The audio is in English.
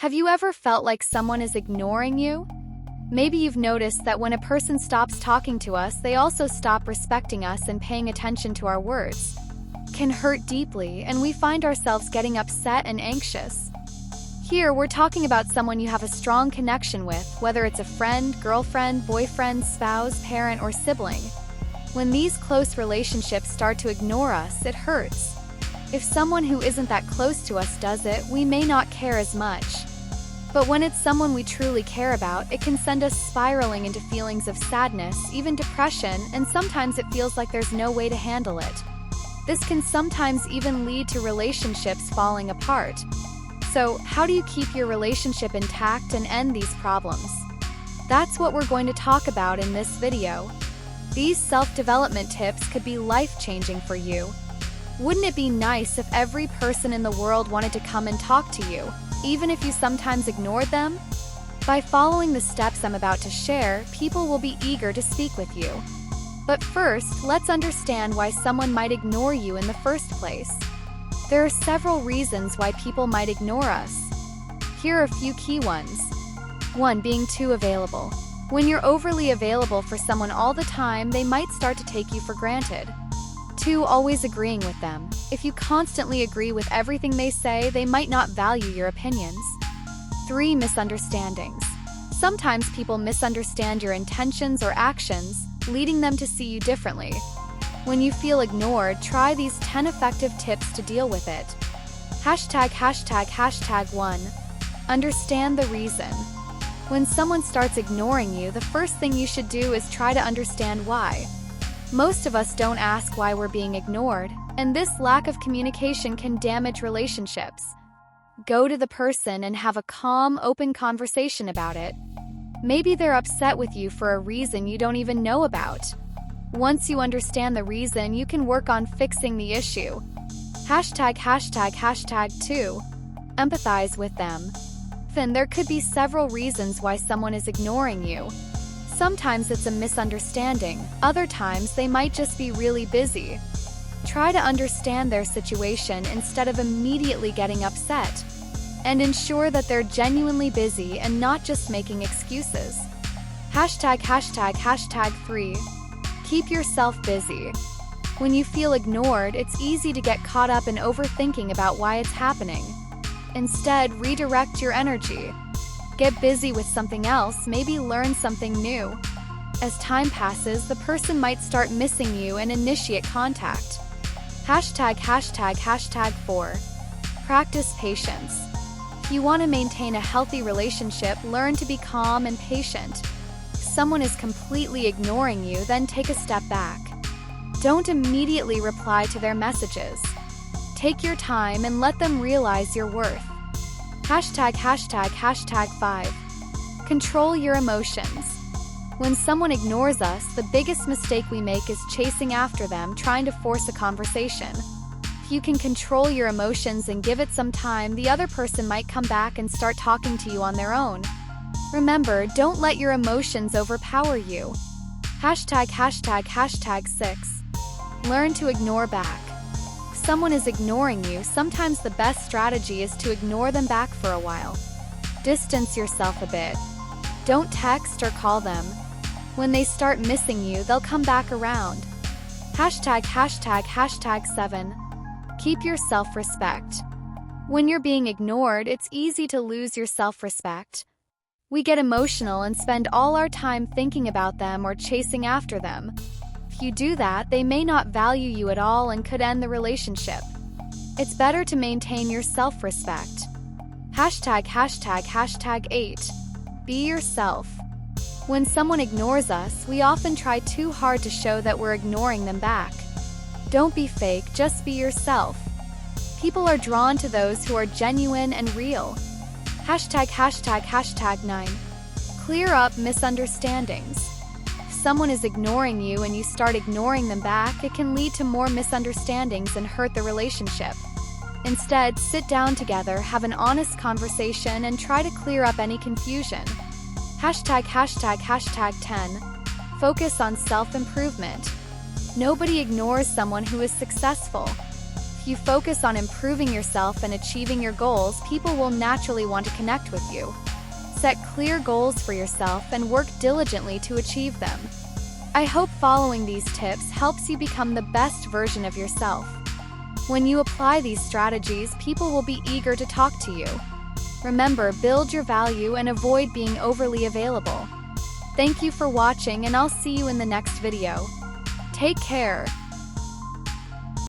Have you ever felt like someone is ignoring you? Maybe you've noticed that when a person stops talking to us, they also stop respecting us and paying attention to our words. It can hurt deeply, and we find ourselves getting upset and anxious. Here, we're talking about someone you have a strong connection with, whether it's a friend, girlfriend, boyfriend, spouse, parent, or sibling. When these close relationships start to ignore us, it hurts. If someone who isn't that close to us does it, we may not care as much. But when it's someone we truly care about, it can send us spiraling into feelings of sadness, even depression, and sometimes it feels like there's no way to handle it. This can sometimes even lead to relationships falling apart. So, how do you keep your relationship intact and end these problems? That's what we're going to talk about in this video. These self-development tips could be life-changing for you. Wouldn't it be nice if every person in the world wanted to come and talk to you, even if you sometimes ignored them? By following the steps I'm about to share, people will be eager to speak with you. But first, let's understand why someone might ignore you in the first place. There are several reasons why people might ignore us. Here are a few key ones. 1. Being too available. When you're overly available for someone all the time, they might start to take you for granted. 2. Always agreeing with them. If you constantly agree with everything they say, they might not value your opinions. 3. Misunderstandings. Sometimes people misunderstand your intentions or actions, leading them to see you differently. When you feel ignored, try these 10 effective tips to deal with it. ####1. Understand the reason. When someone starts ignoring you, the first thing you should do is try to understand why. Most of us don't ask why we're being ignored, and this lack of communication can damage relationships. Go to the person and have a calm, open conversation about it. Maybe they're upset with you for a reason you don't even know about. Once you understand the reason, you can work on fixing the issue. ###2. Empathize with them. Then there could be several reasons why someone is ignoring you. Sometimes it's a misunderstanding, other times they might just be really busy. Try to understand their situation instead of immediately getting upset. And ensure that they're genuinely busy and not just making excuses. ###3. Keep yourself busy. When you feel ignored, it's easy to get caught up in overthinking about why it's happening. Instead, redirect your energy. Get busy with something else, maybe learn something new. As time passes, the person might start missing you and initiate contact. ###4. Practice patience. If you want to maintain a healthy relationship, learn to be calm and patient. If someone is completely ignoring you, then take a step back. Don't immediately reply to their messages. Take your time and let them realize your worth. ###5. Control your emotions. When someone ignores us, the biggest mistake we make is chasing after them, trying to force a conversation. If you can control your emotions and give it some time, the other person might come back and start talking to you on their own. Remember, don't let your emotions overpower you. ###6. Learn to ignore back. If someone is ignoring you, sometimes the best strategy is to ignore them back for a while. Distance yourself a bit. Don't text or call them. When they start missing you, they'll come back around. ###7. Keep your self-respect. When you're being ignored, it's easy to lose your self-respect. We get emotional and spend all our time thinking about them or chasing after them. If you do that, they may not value you at all and could end the relationship. It's better to maintain your self-respect. ###8. Be yourself. When someone ignores us, we often try too hard to show that we're ignoring them back. Don't be fake, just be yourself. People are drawn to those who are genuine and real. ###9. Clear up misunderstandings. If someone is ignoring you and you start ignoring them back, it can lead to more misunderstandings and hurt the relationship. Instead, sit down together, have an honest conversation, and try to clear up any confusion. ###10. Focus on self-improvement. Nobody ignores someone who is successful. If If you focus on improving yourself and achieving your goals, people will naturally want to connect with you. Set clear goals for yourself and work diligently to achieve them. I hope following these tips helps you become the best version of yourself. When you apply these strategies, people will be eager to talk to you. Remember, build your value and avoid being overly available. Thank you for watching, and I'll see you in the next video. Take care.